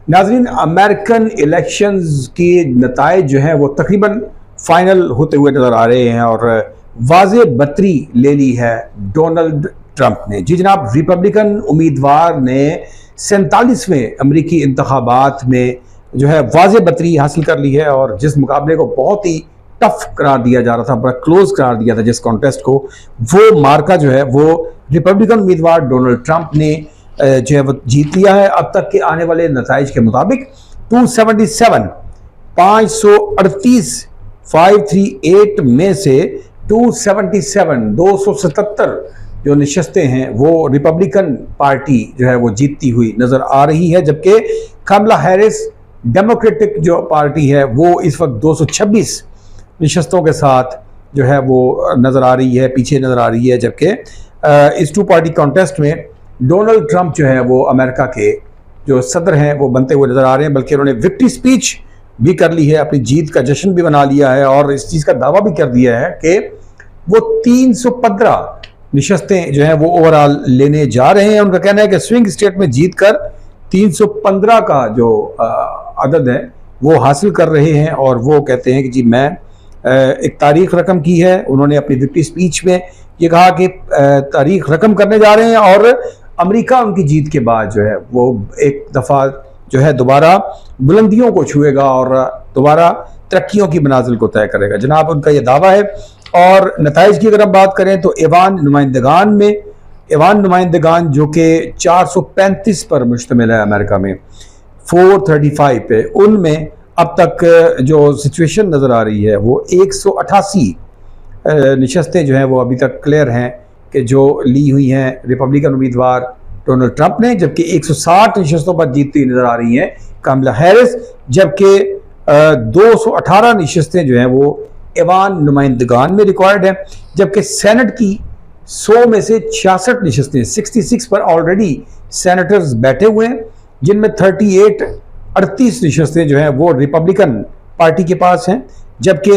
नाज़रीन, American elections के नताइज जो हैं वो तकरीबन फाइनल होते हुए नज़र आ रहे हैं और वाज़े बतरी ले ली है डोनाल्ड ट्रंप ने। जी जनाब, रिपब्लिकन उम्मीदवार ने 47वें अमरीकी इंतखाबात में जो है वाज़े बतरी हासिल कर ली है और जिस मुकाबले को बहुत ही टफ करार दिया जा रहा था, बड़ा क्लोज करार दिया था जिस कॉन्टेस्ट को, वो मार्का जो है वो रिपब्लिकन उम्मीदवार डोनाल्ड ट्रंप ने जो है वो जीत लिया है। अब तक के आने वाले नताइज के मुताबिक 277 538 538 में से 277 जो नशस्तें हैं वो रिपब्लिकन पार्टी जो है वो जीतती हुई नजर आ रही है, जबकि कमला हैरिस डेमोक्रेटिक जो पार्टी है वो इस वक्त 226 नशस्तों के साथ जो है वो नज़र आ रही है, पीछे नज़र आ रही है। जबकि इस टू पार्टी कॉन्टेस्ट में डोनाल्ड ट्रंप जो है वो अमेरिका के जो सदर हैं वो बनते हुए नज़र आ रहे हैं, बल्कि उन्होंने विक्ट्री स्पीच भी कर ली है, अपनी जीत का जश्न भी मना लिया है और इस चीज़ का दावा भी कर दिया है कि वो 315 नशस्तें जो हैं वो ओवरऑल लेने जा रहे हैं। उनका कहना है कि स्विंग स्टेट में जीत कर 315 का जो अदद है वो हासिल कर रहे हैं और वो कहते हैं कि जी मैं एक तारीख रकम की है। उन्होंने अपनी विक्ट्री स्पीच में ये कहा कि तारीख रकम करने जा रहे हैं और अमेरिका उनकी जीत के बाद जो है वो एक दफ़ा जो है दोबारा बुलंदियों को छुएगा और दोबारा तरक्कियों की मनाजिल को तय करेगा। जनाब, उनका ये दावा है। और नताइज की अगर हम बात करें तो ऐवान नुमाइंदगान जो कि 435 पर मुश्तमिल है अमेरिका में, 435 पे, उनमें अब तक जो सिचुएशन नज़र आ रही है वो 188 नशस्तें जो हैं वो अभी तक क्लियर हैं कि जो ली हुई हैं रिपब्लिकन उम्मीदवार डोनाल्ड ट्रंप ने, जबकि 160 नशस्तों पर जीतती नज़र आ रही हैं कमला हैरिस, जबकि 218 नशस्तें जो हैं वो ऐवान नुमाइंदगान में रिकॉर्ड हैं। जबकि सेनेट की 100 में से 66 नशस्तें 66 पर ऑलरेडी सेनेटर्स बैठे हुए हैं, जिनमें 38 नशस्तें जो हैं वो रिपब्लिकन पार्टी के पास हैं, जबकि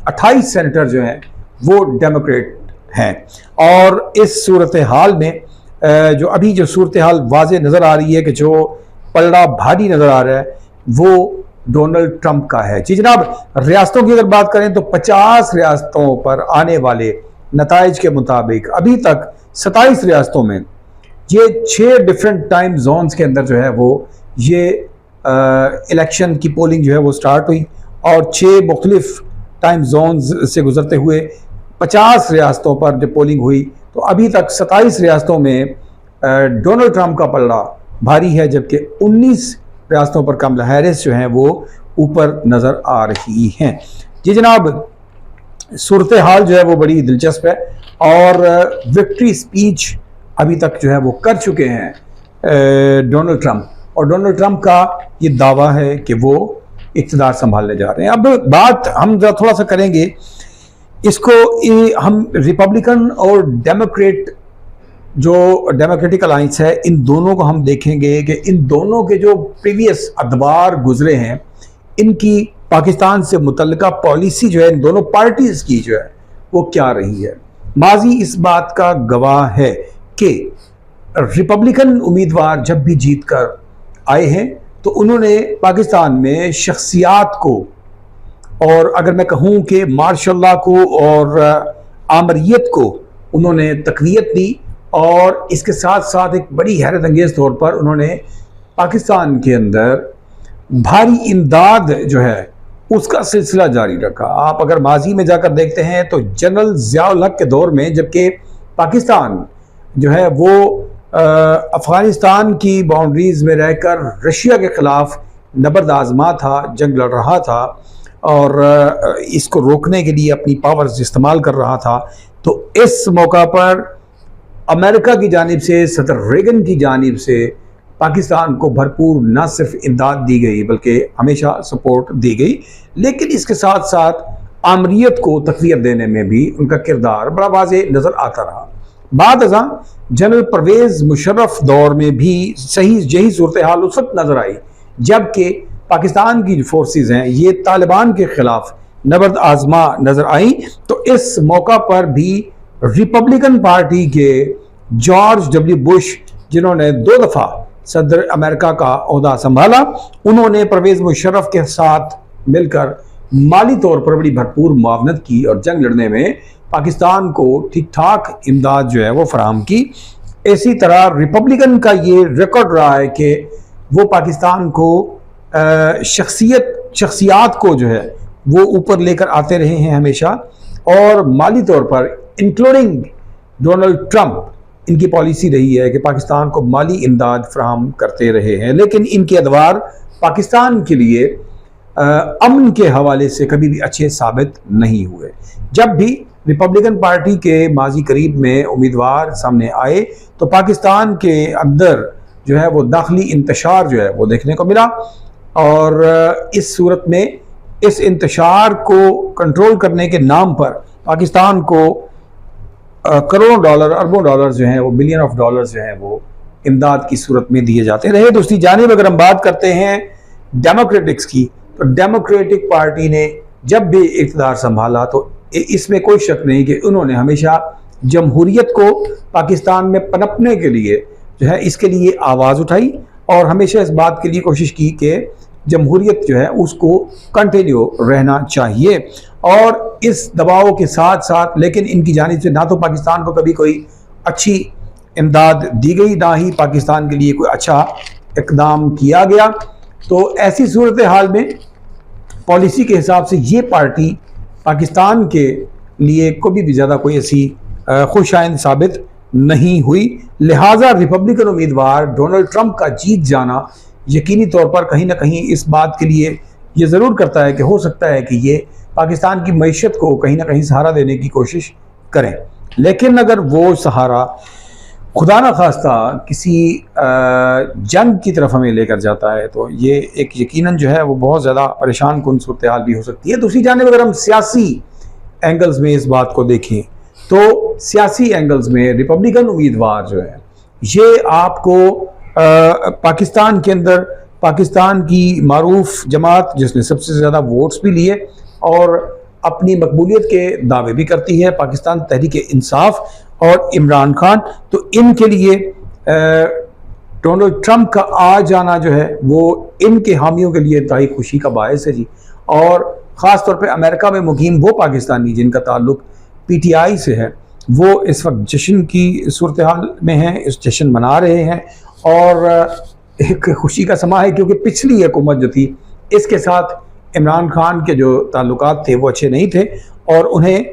28 सेनेटर जो हैं वो डेमोक्रेट हैं। और इस सूरत हाल में जो अभी जो सूरत हाल वाज़े नज़र आ रही है कि जो पलड़ा भारी नज़र आ रहा है वो डोनाल्ड ट्रंप का है। जी जनाब, रियासतों की अगर बात करें तो 50 रियासतों पर आने वाले नताइज के मुताबिक अभी तक 27 रियासतों में ये 6 डिफरेंट टाइम जोन्स के अंदर जो है वो ये इलेक्शन की पोलिंग जो है वो स्टार्ट हुई और 6 मुख्तलिफ टाइम जोन्स से गुजरते हुए 50 रियासतों पर जब पोलिंग हुई तो अभी तक 27 रियासतों में डोनाल्ड ट्रंप का पलड़ा भारी है, जबकि 19 रियासतों पर कमला हैरिस जो हैं वो ऊपर नज़र आ रही हैं। जी जनाब, सूरत हाल जो है वो बड़ी दिलचस्प है और विक्ट्री स्पीच अभी तक जो है वो कर चुके हैं डोनाल्ड ट्रंप, और डोनाल्ड ट्रंप का ये दावा है कि वो इक़्तिदार संभालने जा रहे हैं। अब बात हम थोड़ा सा करेंगे इसको, हम रिपब्लिकन और डेमोक्रेट जो डेमोक्रेटिक अलायंस है इन दोनों को हम देखेंगे कि इन दोनों के जो प्रीवियस अदवार गुजरे हैं इनकी पाकिस्तान से मुतल्लिका पॉलिसी जो है इन दोनों पार्टीज़ की जो है वो क्या रही है। माजी इस बात का गवाह है कि रिपब्लिकन उम्मीदवार जब भी जीत कर आए हैं तो उन्होंने पाकिस्तान में शख्सियात को, और अगर मैं कहूँ कि मार्शल लॉ को और आमरीत को उन्होंने तक़वियत दी, और इसके साथ साथ एक बड़ी हैरत अंगेज़ तौर पर उन्होंने पाकिस्तान के अंदर भारी इमदाद जो है उसका सिलसिला जारी रखा। आप अगर माजी में जाकर देखते हैं तो जनरल ज़िया-उल हक के दौर में, जबकि पाकिस्तान जो है वो अफ़गानिस्तान की बाउंड्रीज़ में रहकर रशिया के ख़िलाफ़ नबर्द आज़मा था, जंग लड़ रहा था और इसको रोकने के लिए अपनी पावर्स इस्तेमाल कर रहा था, तो इस मौका पर अमेरिका की जानिब से, सदर रेगन की जानिब से पाकिस्तान को भरपूर न सिर्फ इमदाद दी गई बल्कि हमेशा सपोर्ट दी गई, लेकिन इसके साथ साथ आमरीत को तक़वियत देने में भी उनका किरदार बड़ा वाज़े नज़र आता रहा। बाद अज़ां जनरल परवेज़ मुशर्रफ दौर में भी सही यही सूरत हाल उस वक्त नज़र आई जबकि पाकिस्तान की जो फोर्सेस हैं ये तालिबान के ख़िलाफ़ नबर्द आज़मा नज़र आई। तो इस मौका पर भी रिपब्लिकन पार्टी के जॉर्ज डब्ल्यू बुश, जिन्होंने 2 दफ़ा صدر امریکہ کا عہدہ سنبھالا، انہوں نے پرویز مشرف کے ساتھ مل کر مالی طور پر بڑی بھرپور معاونت کی اور جنگ لڑنے میں پاکستان کو ٹھیک ٹھاک امداد جو ہے وہ فراہم کی۔ اسی طرح ریپبلکن کا یہ ریکارڈ رہا ہے کہ وہ پاکستان کو شخصیات کو جو ہے وہ اوپر لے کر آتے رہے ہیں ہمیشہ، اور مالی طور پر انکلوڈنگ ڈونلڈ ٹرمپ ان کی پالیسی رہی ہے کہ پاکستان کو مالی امداد فراہم کرتے رہے ہیں، لیکن ان کے ادوار پاکستان کے لیے امن کے حوالے سے کبھی بھی اچھے ثابت نہیں ہوئے۔ جب بھی ریپبلکن پارٹی کے ماضی قریب میں امیدوار سامنے آئے تو پاکستان کے اندر جو ہے وہ داخلی انتشار جو ہے وہ دیکھنے کو ملا، اور اس صورت میں اس انتشار کو کنٹرول کرنے کے نام پر پاکستان کو کروڑوں ڈالر، اربوں ڈالر جو ہیں وہ بلین آف ڈالر جو ہیں وہ امداد کی صورت میں دیے جاتے رہے۔ دوسری جانب اگر ہم بات کرتے ہیں ڈیموکریٹکس کی، تو ڈیموکریٹک پارٹی نے جب بھی اقتدار سنبھالا تو اس میں کوئی شک نہیں کہ انہوں نے ہمیشہ جمہوریت کو پاکستان میں پنپنے کے لیے جو ہے اس کے لیے آواز اٹھائی، اور ہمیشہ اس بات کے لیے کوشش کی کہ جمہوریت جو ہے اس کو کنٹینیو رہنا چاہیے، اور اس دباؤ کے ساتھ ساتھ لیکن ان کی جانب سے نہ تو پاکستان کو کبھی کوئی اچھی امداد دی گئی، نہ ہی پاکستان کے لیے کوئی اچھا اقدام کیا گیا۔ تو ایسی صورتحال میں پالیسی کے حساب سے یہ پارٹی پاکستان کے لیے کبھی بھی زیادہ کوئی ایسی خوش آئند ثابت نہیں ہوئی، لہٰذا ریپبلکن امیدوار ڈونلڈ ٹرمپ کا جیت جانا یقینی طور پر کہیں نہ کہیں اس بات کے لیے یہ ضرور کرتا ہے کہ ہو سکتا ہے کہ یہ پاکستان کی معیشت کو کہیں نہ کہیں سہارا دینے کی کوشش کریں، لیکن اگر وہ سہارا خدا نہ خواستہ کسی جنگ کی طرف ہمیں لے کر جاتا ہے تو یہ ایک یقیناً جو ہے وہ بہت زیادہ پریشان کن صورتحال بھی ہو سکتی ہے۔ دوسری جانب اگر ہم سیاسی اینگلز میں اس بات کو دیکھیں تو سیاسی اینگلز میں ریپبلکن امیدوار جو ہے یہ آپ کو پاکستان کے اندر پاکستان کی معروف جماعت جس نے سب سے زیادہ ووٹس بھی لیے اور اپنی مقبولیت کے دعوے بھی کرتی ہے، پاکستان تحریک انصاف اور عمران خان، تو ان کے لیے ڈونلڈ ٹرمپ کا آ جانا جو ہے وہ ان کے حامیوں کے لیے انتہائی خوشی کا باعث ہے جی، اور خاص طور پہ امریکہ میں مقیم وہ پاکستانی جن کا تعلق پی ٹی آئی سے ہے وہ اس وقت جشن کی صورتحال میں ہیں، اس جشن منا رہے ہیں، اور ایک خوشی کا سما ہے کیونکہ پچھلی حکومت جو تھی اس کے ساتھ عمران خان کے جو تعلقات تھے وہ اچھے نہیں تھے، اور انہیں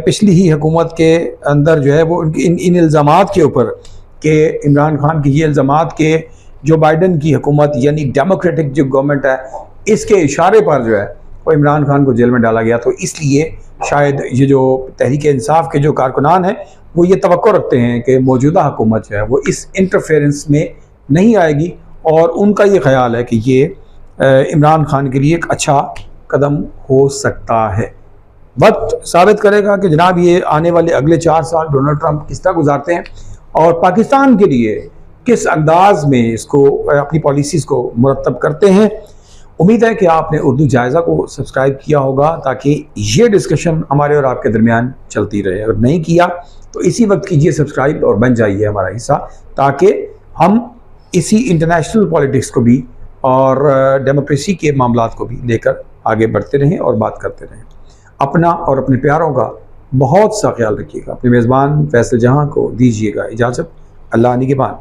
پچھلی ہی حکومت کے اندر جو ہے وہ ان الزامات کے اوپر کہ عمران خان کی یہ الزامات کہ جو بائیڈن کی حکومت یعنی ڈیموکریٹک جو گورنمنٹ ہے اس کے اشارے پر جو ہے وہ عمران خان کو جیل میں ڈالا گیا، تو اس لیے شاید یہ جو تحریک انصاف کے جو کارکنان ہیں وہ یہ توقع رکھتے ہیں کہ موجودہ حکومت جو ہے وہ اس انٹرفیرنس میں نہیں آئے گی، اور ان کا یہ خیال ہے کہ یہ عمران خان کے لیے ایک اچھا قدم ہو سکتا ہے۔ وقت ثابت کرے گا کہ جناب یہ آنے والے اگلے 4 سال ڈونلڈ ٹرمپ کس طرح گزارتے ہیں اور پاکستان کے لیے کس انداز میں اس کو اپنی پالیسیز کو مرتب کرتے ہیں۔ امید ہے کہ آپ نے اردو جائزہ کو سبسکرائب کیا ہوگا تاکہ یہ ڈسکشن ہمارے اور آپ کے درمیان چلتی رہے، اگر نہیں کیا تو اسی وقت کیجئے سبسکرائب اور بن جائیے ہمارا حصہ، تاکہ ہم اسی انٹرنیشنل پالیٹکس کو بھی اور ڈیموکریسی کے معاملات کو بھی لے کر آگے بڑھتے رہیں اور بات کرتے رہیں۔ اپنا اور اپنے پیاروں کا بہت سا خیال رکھیے گا۔ اپنے میزبان فیصل جہاں کو دیجیے گا اجازت۔ اللہ نگہبان۔